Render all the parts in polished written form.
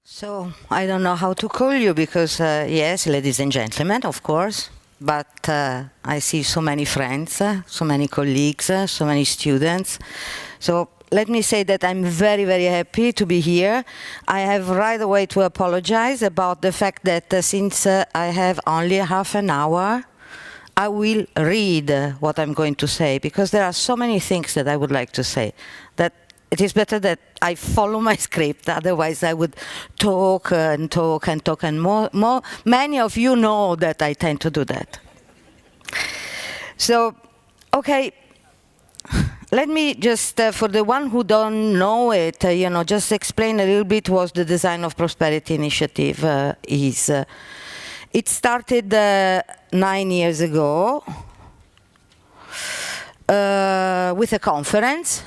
So, I don't know how to call you because, yes, ladies and gentlemen, of course, but I see so many friends, so many colleagues, so many students. So, let me say that I'm very, very happy to be here. I have right away to apologize about the fact that since I have only half an hour, I will read what I'm going to say because there are so many things that I would like to say that it is better that I follow my script, otherwise I would talk and talk and talk, and many of you know that I tend to do that. So, okay, let me just, for the one who don't know it, just explain a little bit what the Design of Prosperity Initiative is. It started 9 years ago with a conference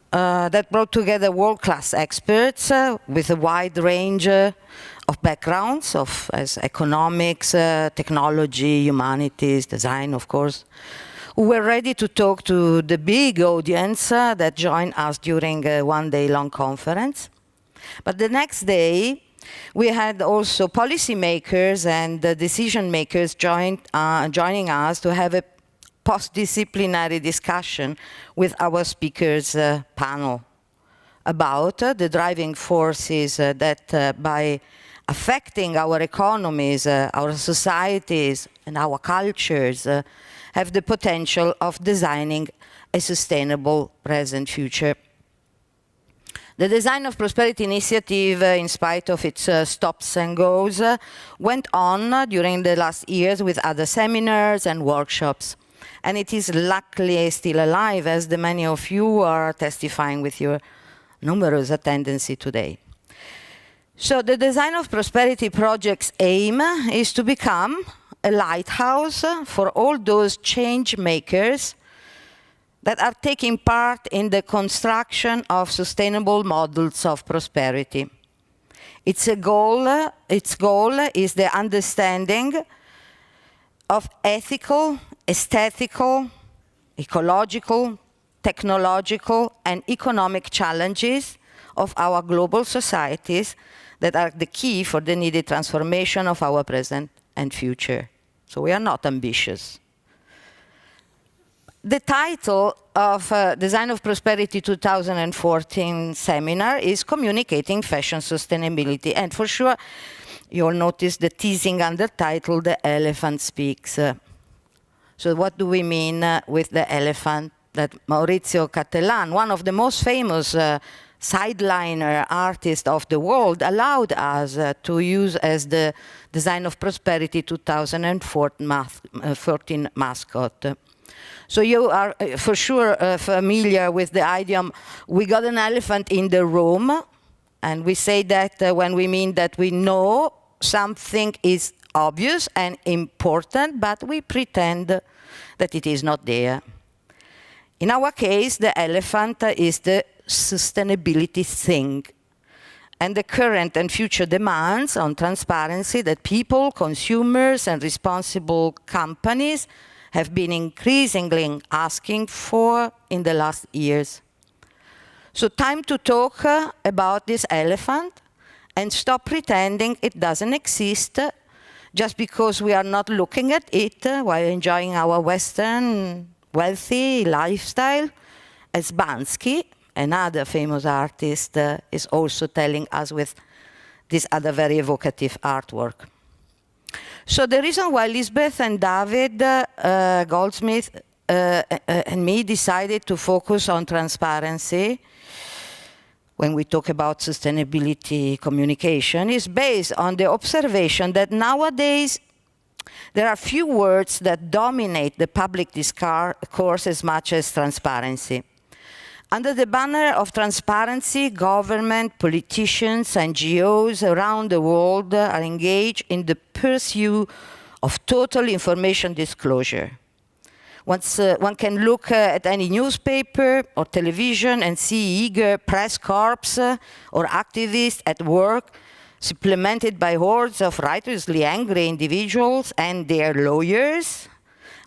that brought together world-class experts with a wide range of backgrounds as economics, technology, humanities, design, of course, who were ready to talk to the big audience that joined us during a one-day-long conference. But the next day, we had also policymakers and decision makers joining us to have a post-disciplinary discussion with our speakers panel about the driving forces that by affecting our economies, our societies, and our cultures have the potential of designing a sustainable present future. The Design of Prosperity Initiative, in spite of its stops and goes, went on during the last years with other seminars and workshops. And it is luckily still alive, as the many of you are testifying with your numerous attendance today. So the Design of Prosperity Project's aim is to become a lighthouse for all those change makers that are taking part in the construction of sustainable models of prosperity. Its goal is the understanding of ethical, aesthetical, ecological, technological, and economic challenges of our global societies that are the key for the needed transformation of our present and future. So we are not ambitious. The title of Design of Prosperity 2014 seminar is Communicating Fashion Sustainability. And for sure, you'll notice the teasing undertitle, The Elephant Speaks. So what do we mean with the elephant? That Maurizio Cattelan, one of the most famous sideliner artists of the world, allowed us to use as the Design of Prosperity 2014 mascot. So you are for sure familiar with the idiom, we got an elephant in the room, and we say that when we mean that we know something is obvious and important, but we pretend that it is not there. In our case, the elephant is the sustainability thing, and the current and future demands on transparency that people, consumers, and responsible companies have been increasingly asking for in the last years. So time to talk about this elephant and stop pretending it doesn't exist just because we are not looking at it while enjoying our Western wealthy lifestyle, as Bansky, another famous artist, is also telling us with this other very evocative artwork. So the reason why Lisbeth and David Goldsmith and me decided to focus on transparency when we talk about sustainability communication is based on the observation that nowadays there are few words that dominate the public discourse as much as transparency. Under the banner of transparency, government, politicians, NGOs around the world are engaged in the pursuit of total information disclosure. One can look at any newspaper or television and see eager press corps or activists at work, supplemented by hordes of righteously angry individuals and their lawyers,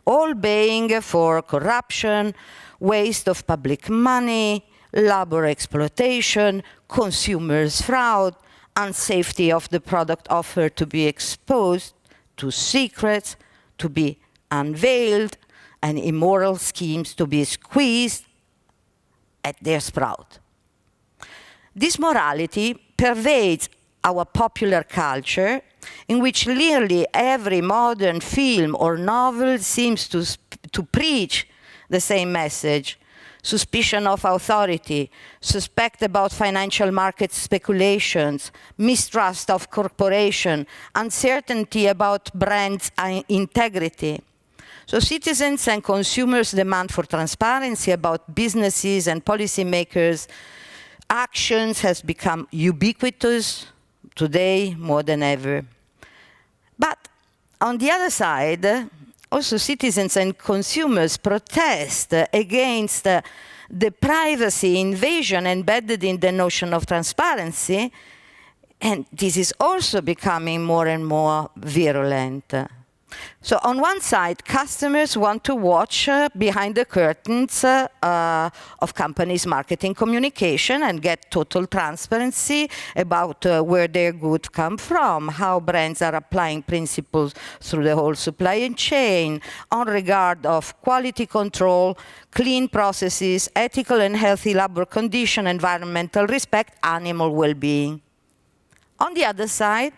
all baying for corruption, waste of public money, labor exploitation, consumers' fraud, unsafety of the product offered to be exposed, to secrets to be unveiled, and immoral schemes to be squeezed at their sprout. This morality pervades our popular culture, in which nearly every modern film or novel seems to preach the same message: suspicion of authority, suspect about financial market speculations, mistrust of corporation, uncertainty about brands' integrity. So citizens and consumers' demand for transparency about businesses and policymakers' actions has become ubiquitous today more than ever. But on the other side, also citizens and consumers protest against the privacy invasion embedded in the notion of transparency, and this is also becoming more and more virulent. So on one side, customers want to watch behind the curtains of companies' marketing communication and get total transparency about where their goods come from, how brands are applying principles through the whole supply chain, on regard of quality control, clean processes, ethical and healthy labor condition, environmental respect, animal well-being. On the other side,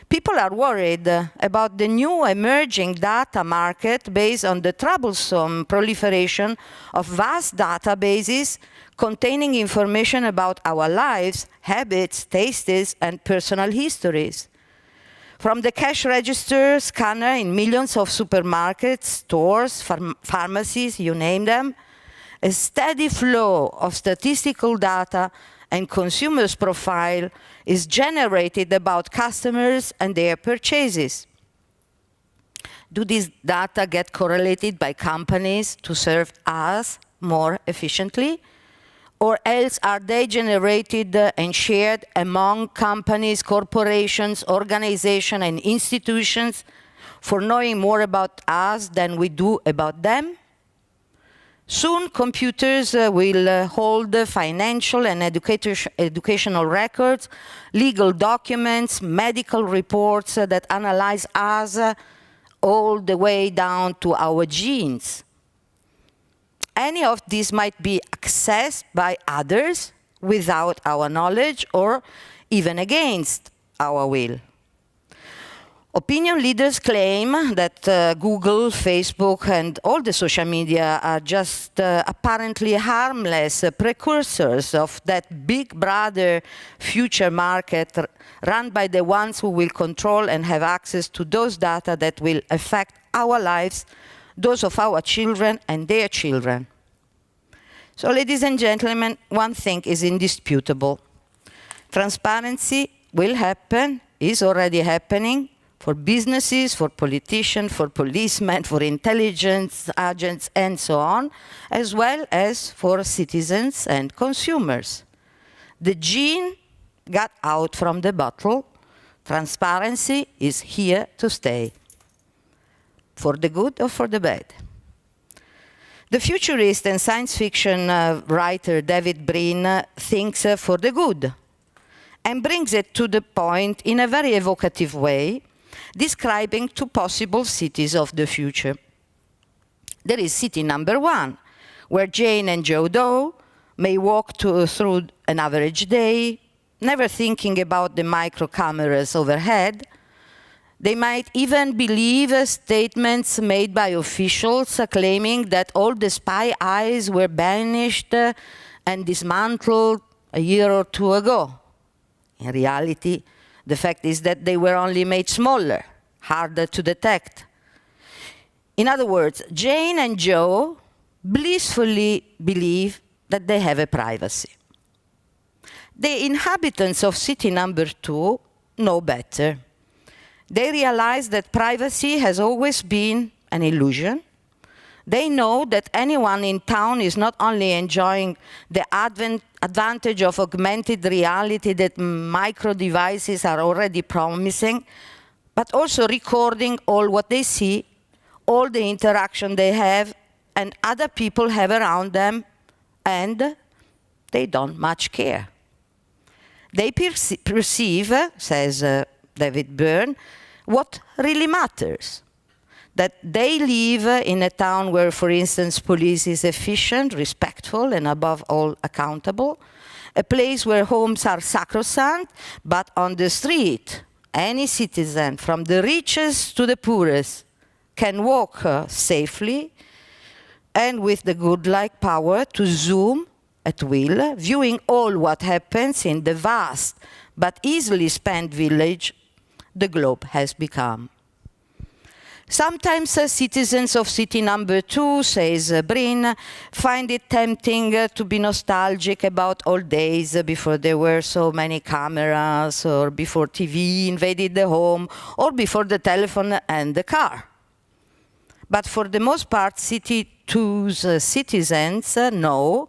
people are worried about the new emerging data market based on the troublesome proliferation of vast databases containing information about our lives, habits, tastes, and personal histories. From the cash register scanner in millions of supermarkets, stores, pharmacies, you name them, a steady flow of statistical data and consumers' profile is generated about customers and their purchases. Do these data get correlated by companies to serve us more efficiently? Or else are they generated and shared among companies, corporations, organizations, and institutions for knowing more about us than we do about them? Soon, computers will hold financial and educational records, legal documents, medical reports that analyze us all the way down to our genes. Any of these might be accessed by others without our knowledge or even against our will. Opinion leaders claim that Google, Facebook, and all the social media are just apparently harmless precursors of that big brother future market run by the ones who will control and have access to those data that will affect our lives, those of our children and their children. So, ladies and gentlemen, one thing is indisputable. Transparency will happen, is already happening, for businesses, for politicians, for policemen, for intelligence agents, and so on, as well as for citizens and consumers. The gene got out from the bottle. Transparency is here to stay, for the good or for the bad. The futurist and science fiction writer David Brin thinks for the good, and brings it to the point in a very evocative way, describing two possible cities of the future. There is city number one, where Jane and Joe Doe may walk through an average day, never thinking about the micro cameras overhead. They might even believe statements made by officials claiming that all the spy eyes were banished and dismantled a year or two ago. In reality, the fact is that they were only made smaller, harder to detect. In other words, Jane and Joe blissfully believe that they have a privacy. The inhabitants of city number two know better. They realize that privacy has always been an illusion. They know that anyone in town is not only enjoying the advantage of augmented reality that micro devices are already promising, but also recording all what they see, all the interaction they have, and other people have around them, and they don't much care. They perceive, says David Byrne, what really matters. That they live in a town where, for instance, police is efficient, respectful, and above all, accountable. A place where homes are sacrosanct, but on the street, any citizen, from the richest to the poorest, can walk safely and with the godlike power to zoom at will, viewing all what happens in the vast but easily spent village the globe has become. Sometimes citizens of city number 2, says Brin, find it tempting to be nostalgic about old days before there were so many cameras, or before TV invaded the home, or before the telephone and the car. But for the most part, city 2's citizens know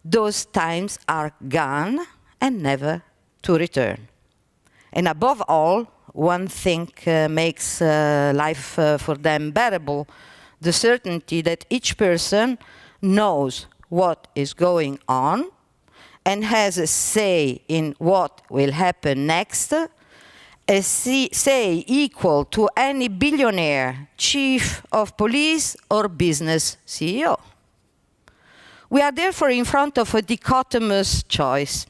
those times are gone and never to return. And above all, one thing makes life for them bearable, the certainty that each person knows what is going on and has a say in what will happen next, a say equal to any billionaire, chief of police, or business CEO. We are therefore in front of a dichotomous choice.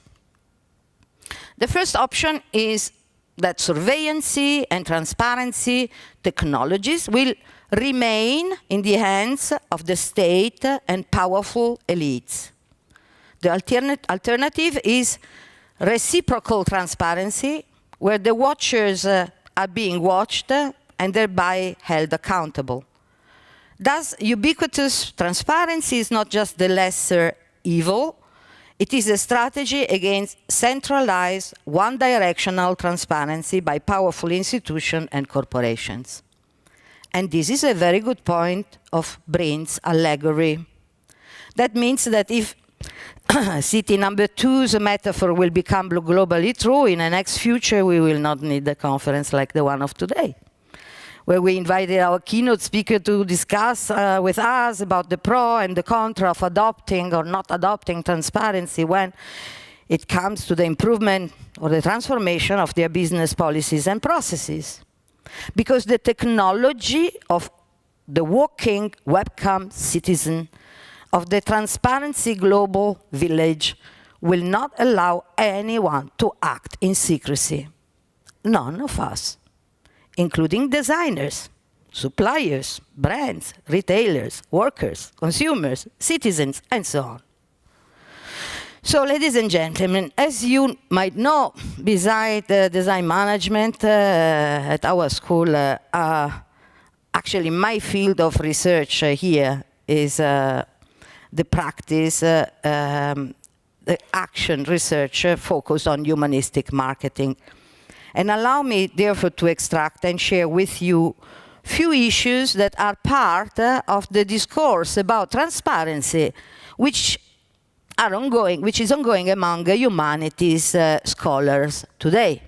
The first option is that surveillance and transparency technologies will remain in the hands of the state and powerful elites. The alternative is reciprocal transparency, where the watchers are being watched and thereby held accountable. Thus, ubiquitous transparency is not just the lesser evil, it is a strategy against centralized, one-directional transparency by powerful institutions and corporations. And this is a very good point of Brin's allegory. That means that if city number 2's metaphor will become globally true, in the next future we will not need a conference like the one of today, where we invited our keynote speaker to discuss with us about the pro and the contra of adopting or not adopting transparency when it comes to the improvement or the transformation of their business policies and processes. Because the technology of the walking webcam citizen of the transparency global village will not allow anyone to act in secrecy. None of us, including designers, suppliers, brands, retailers, workers, consumers, citizens, and so on. So, ladies and gentlemen, as you might know, beside design management at our school, actually my field of research here is the practice, the action research focused on humanistic marketing. And allow me, therefore, to extract and share with you few issues that are part of the discourse about transparency, which is ongoing among humanities scholars today.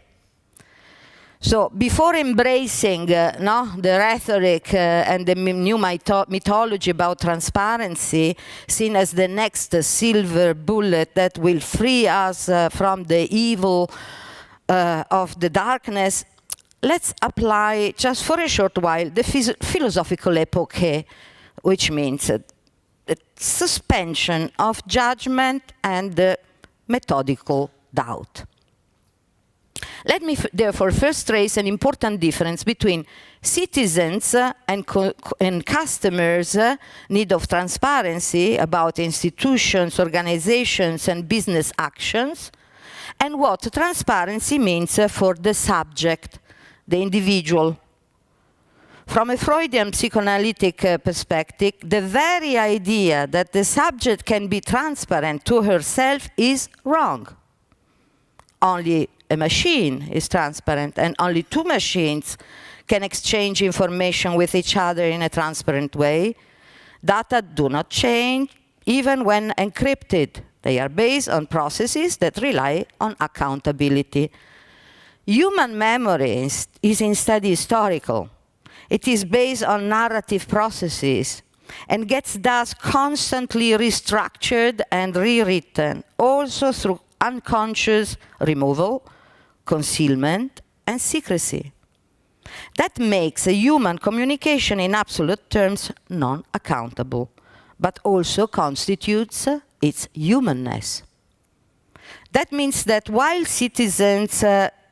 So, before embracing the rhetoric and the new mythology about transparency, seen as the next silver bullet that will free us from the evil of the darkness, let's apply, just for a short while, the philosophical epoche, which means the suspension of judgment and the methodical doubt. Let me therefore first trace an important difference between citizens and customers' need of transparency about institutions, organizations, and business actions, and what transparency means for the subject, the individual. From a Freudian psychoanalytic perspective, the very idea that the subject can be transparent to herself is wrong. Only a machine is transparent, and only two machines can exchange information with each other in a transparent way. Data do not change, even when encrypted. They are based on processes that rely on accountability. Human memory is instead historical. It is based on narrative processes and gets thus constantly restructured and rewritten, also through unconscious removal, concealment, and secrecy. That makes a human communication in absolute terms non-accountable, but also constitutes its humanness. That means that while citizens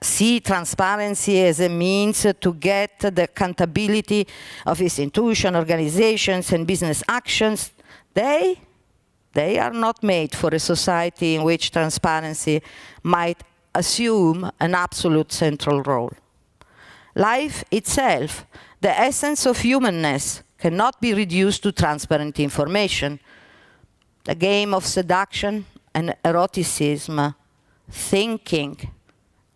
see transparency as a means to get the accountability of institutions, organizations, and business actions, they are not made for a society in which transparency might assume an absolute central role. Life itself, the essence of humanness, cannot be reduced to transparent information. The game of seduction and eroticism, thinking,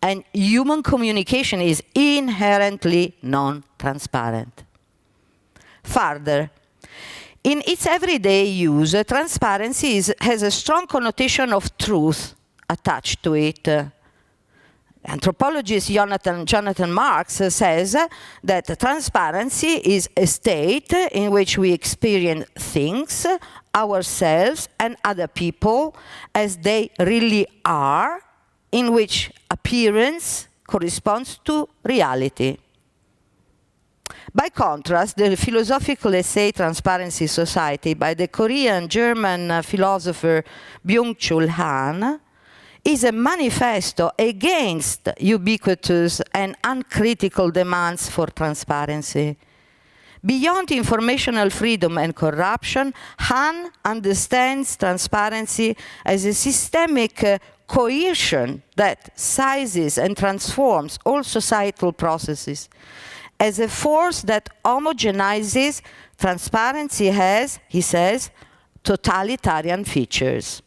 and human communication is inherently non-transparent. Further, in its everyday use, transparency has a strong connotation of truth attached to it. Anthropologist Jonathan Marks says that transparency is a state in which we experience things, ourselves, and other people as they really are, in which appearance corresponds to reality. By contrast, the philosophical essay Transparency Society by the Korean-German philosopher Byung-Chul Han is a manifesto against ubiquitous and uncritical demands for transparency. Beyond informational freedom and corruption, Han understands transparency as a systemic coercion that sizes and transforms all societal processes. As a force that homogenizes, transparency has, he says, totalitarian features.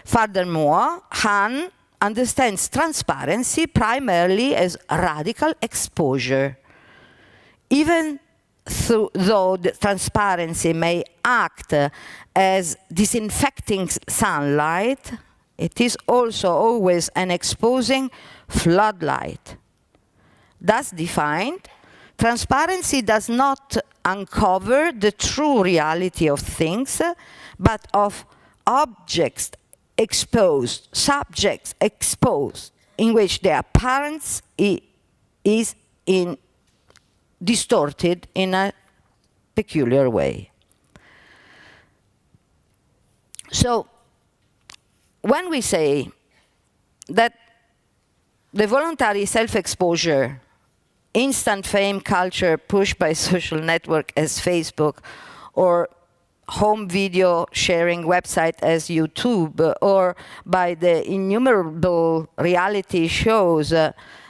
Furthermore, Han understands transparency primarily as radical exposure. Even though the transparency may act as disinfecting sunlight, it is also always an exposing floodlight. Thus defined, transparency does not uncover the true reality of things, but of objects exposed, subjects exposed, in which the appearance is distorted in a peculiar way. So, when we say that the voluntary self-exposure, instant fame culture pushed by social network as Facebook, or home video sharing website as YouTube, or by the innumerable reality shows,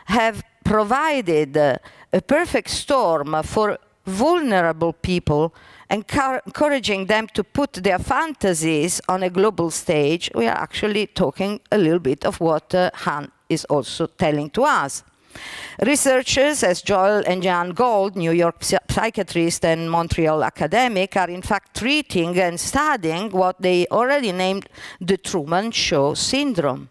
have provided a perfect storm for vulnerable people, encouraging them to put their fantasies on a global stage, we are actually talking a little bit of what Han is also telling to us. Researchers as Joel and Jan Gold, New York psychiatrist and Montreal academic, are in fact treating and studying what they already named the Truman Show syndrome.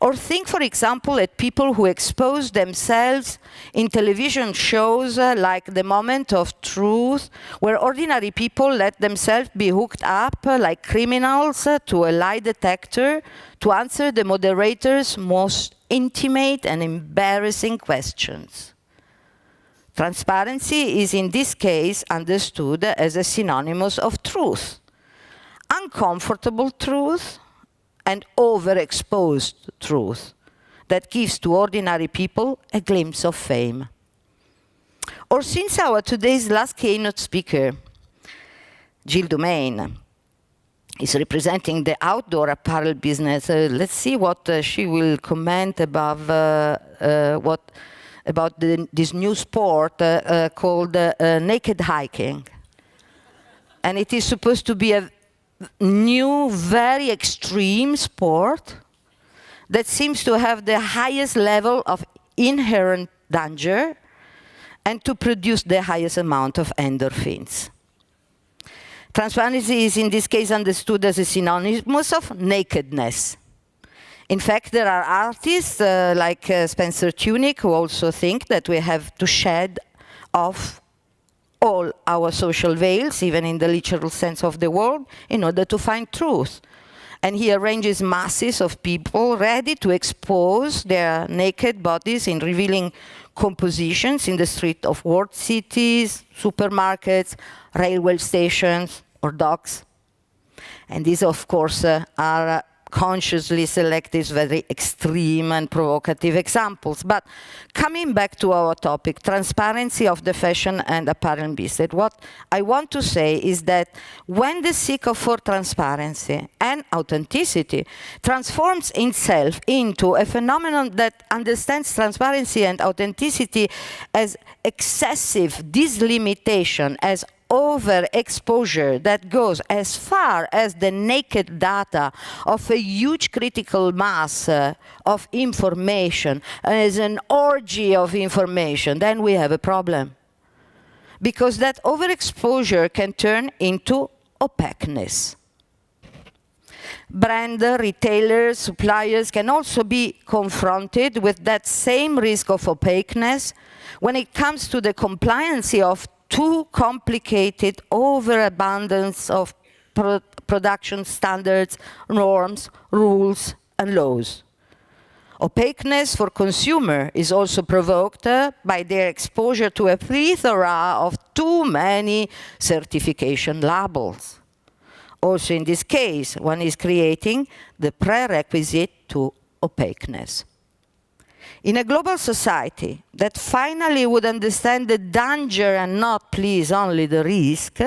Or think, for example, at people who expose themselves in television shows like The Moment of Truth, where ordinary people let themselves be hooked up like criminals to a lie detector to answer the moderator's most intimate and embarrassing questions. Transparency is in this case understood as a synonymous of truth. Uncomfortable truth and overexposed truth that gives to ordinary people a glimpse of fame. Or since our today's last keynote speaker, Jill Dumaine, is representing the outdoor apparel business, let's see what she will comment about this new sport called naked hiking. And it is supposed to be a new, very extreme sport that seems to have the highest level of inherent danger and to produce the highest amount of endorphins. Transparency is in this case understood as a synonymous of nakedness. In fact, there are artists like Spencer Tunick who also think that we have to shed off all our social veils, even in the literal sense of the word, in order to find truth. And he arranges masses of people ready to expose their naked bodies in revealing compositions in the street of world cities, supermarkets, railway stations, or docks. And these, of course, are consciously selected very extreme and provocative examples. But coming back to our topic, transparency of the fashion and apparel business, what I want to say is that when the seek for transparency and authenticity transforms itself into a phenomenon that understands transparency and authenticity as excessive delimitation, as overexposure that goes as far as the naked data of a huge critical mass of information, as an orgy of information, then we have a problem. Because that overexposure can turn into opaqueness. Brand retailers, suppliers can also be confronted with that same risk of opaqueness when it comes to the compliance of too complicated overabundance of production standards, norms, rules, and laws. Opaqueness for consumer is also provoked by their exposure to a plethora of too many certification labels. Also in this case, one is creating the prerequisite to opaqueness. In a global society that finally would understand the danger and not please only the risk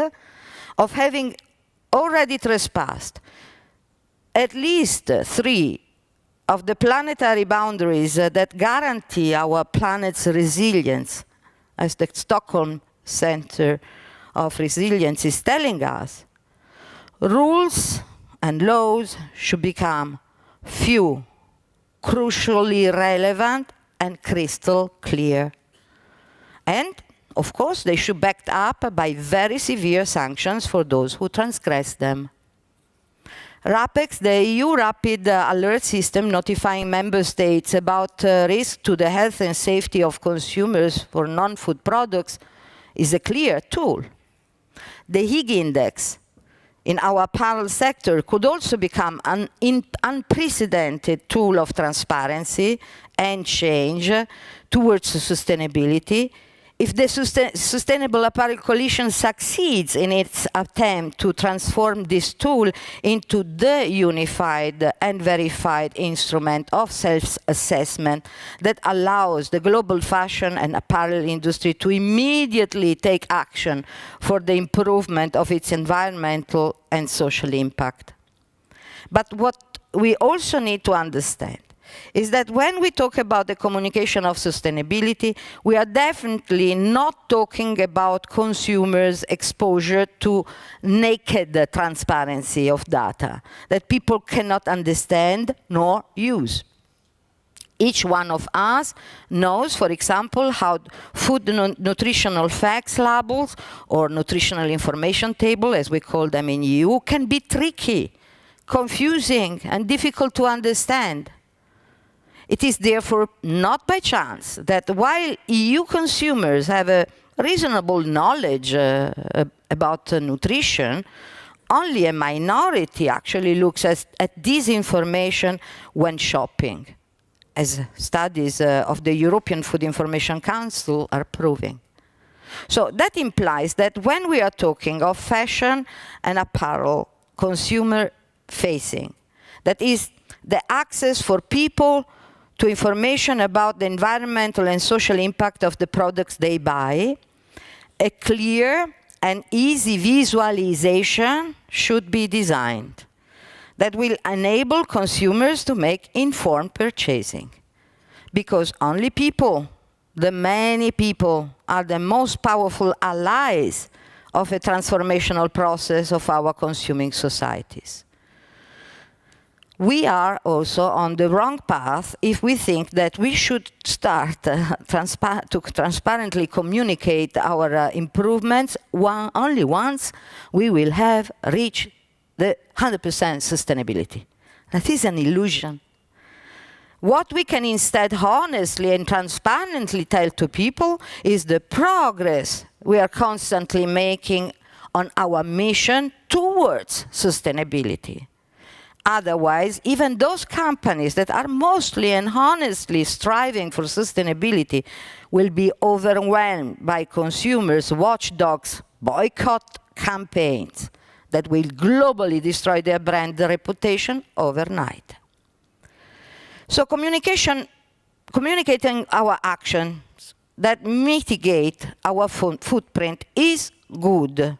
of having already trespassed at least 3 of the planetary boundaries that guarantee our planet's resilience, as the Stockholm Center of Resilience is telling us, rules and laws should become few, crucially relevant, and crystal clear. And, of course, they should be backed up by very severe sanctions for those who transgress them. RAPEX, the EU Rapid Alert System notifying member states about risk to the health and safety of consumers for non-food products, is a clear tool. The Higg Index in our apparel sector could also become an unprecedented tool of transparency and change towards sustainability if the Sustainable Apparel Coalition succeeds in its attempt to transform this tool into the unified and verified instrument of self-assessment that allows the global fashion and apparel industry to immediately take action for the improvement of its environmental and social impact. But what we also need to understand is that when we talk about the communication of sustainability, we are definitely not talking about consumers' exposure to naked transparency of data that people cannot understand nor use. Each one of us knows, for example, how food nutritional facts labels or nutritional information table, as we call them in EU, can be tricky, confusing, and difficult to understand. It is therefore not by chance that while EU consumers have a reasonable knowledge about nutrition, only a minority actually looks at this information when shopping, as studies of the European Food Information Council are proving. So that implies that when we are talking of fashion and apparel consumer-facing, that is the access for people to information about the environmental and social impact of the products they buy, a clear and easy visualization should be designed that will enable consumers to make informed purchasing. Because only people, the many people, are the most powerful allies of a transformational process of our consuming societies. We are also on the wrong path if we think that we should start to transparently communicate our improvements only once we will have reached the 100% sustainability. That is an illusion. What we can instead honestly and transparently tell to people is the progress we are constantly making on our mission towards sustainability. Otherwise, even those companies that are mostly and honestly striving for sustainability will be overwhelmed by consumers' watchdogs boycott campaigns that will globally destroy their brand reputation overnight. So communicating our actions that mitigate our footprint is good.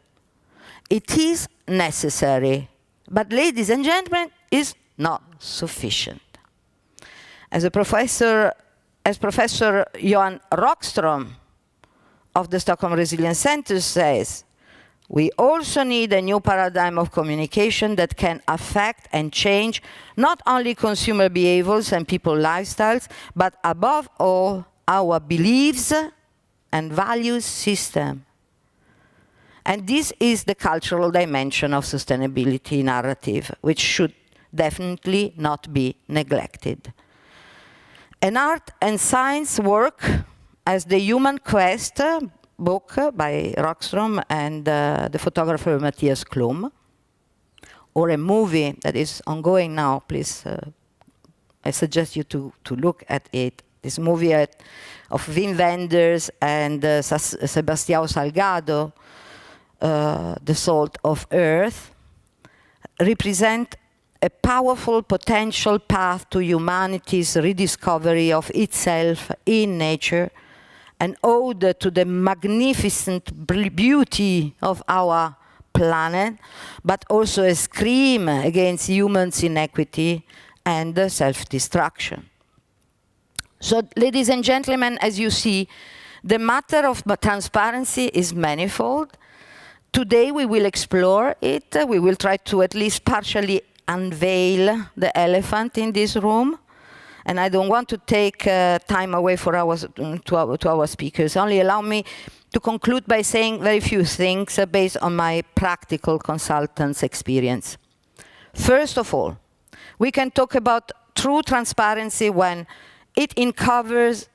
It is necessary. But ladies and gentlemen, is not sufficient. As Professor Johan Rockström of the Stockholm Resilience Center says, we also need a new paradigm of communication that can affect and change not only consumer behaviors and people's lifestyles, but above all, our beliefs and values system. And this is the cultural dimension of sustainability narrative, which should definitely not be neglected. An art and science work as The Human Quest book by Rockström and the photographer Matthias Klum, or a movie that is ongoing now, please, I suggest you to look at it. This movie of Wim Wenders and Sebastião Salgado, The Salt of Earth, represent a powerful potential path to humanity's rediscovery of itself in nature, an ode to the magnificent beauty of our planet, but also a scream against humans' inequity and self-destruction. So, ladies and gentlemen, as you see, the matter of transparency is manifold. Today we will explore it. We will try to at least partially unveil the elephant in this room. And I don't want to take time away for our speakers. Only allow me to conclude by saying very few things based on my practical consultant's experience. First of all, we can talk about true transparency when it uncovers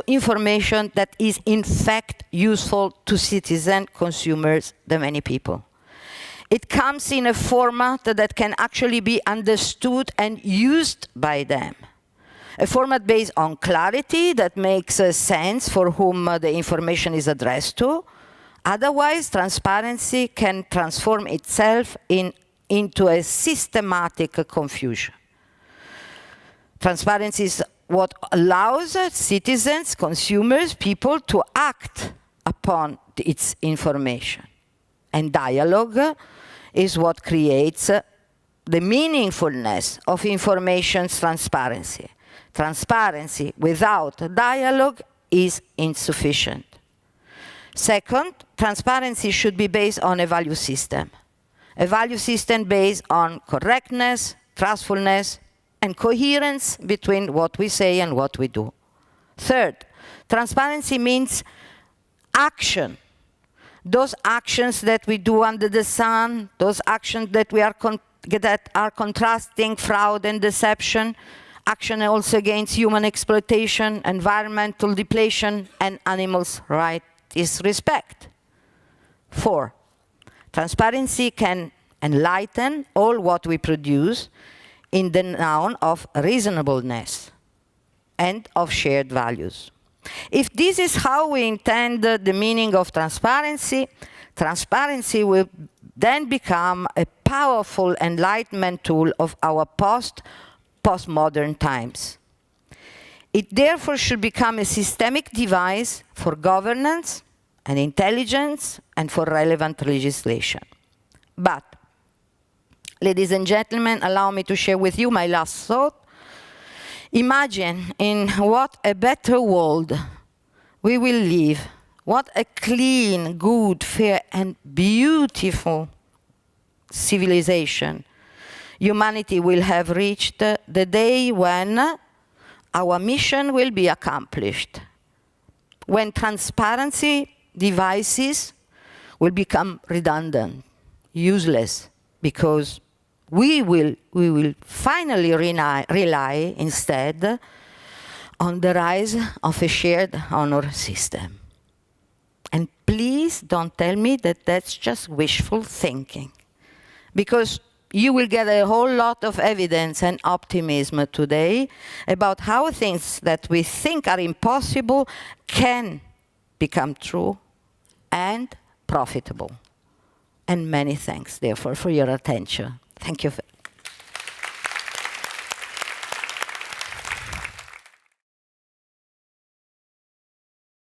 information that is in fact useful to citizens, consumers, the many people. It comes in a format that can actually be understood and used by them. A format based on clarity that makes sense for whom the information is addressed to. Otherwise, transparency can transform itself into a systematic confusion. Transparency is what allows citizens, consumers, people to act upon its information. And dialogue is what creates the meaningfulness of information's transparency. Transparency without dialogue is insufficient. Second, transparency should be based on a value system. A value system based on correctness, trustfulness, and coherence between what we say and what we do. Third, transparency means action. Those actions that we do under the sun, those actions that are contrasting fraud and deception, action also against human exploitation, environmental depletion, and animals' rights disrespect. 4, transparency can enlighten all what we produce in the noun of reasonableness and of shared values. If this is how we intend the meaning of transparency, transparency will then become a powerful enlightenment tool of our postmodern times. It therefore should become a systemic device for governance and intelligence and for relevant legislation. But, ladies and gentlemen, allow me to share with you my last thought. Imagine in what a better world we will live. What a clean, good, fair, and beautiful civilization humanity will have reached the day when our mission will be accomplished. When transparency devices will become redundant, useless, because we will finally rely instead on the rise of a shared honor system. And please don't tell me that that's just wishful thinking. Because you will get a whole lot of evidence and optimism today about how things that we think are impossible can become true and profitable. And many thanks, therefore, for your attention. Thank you.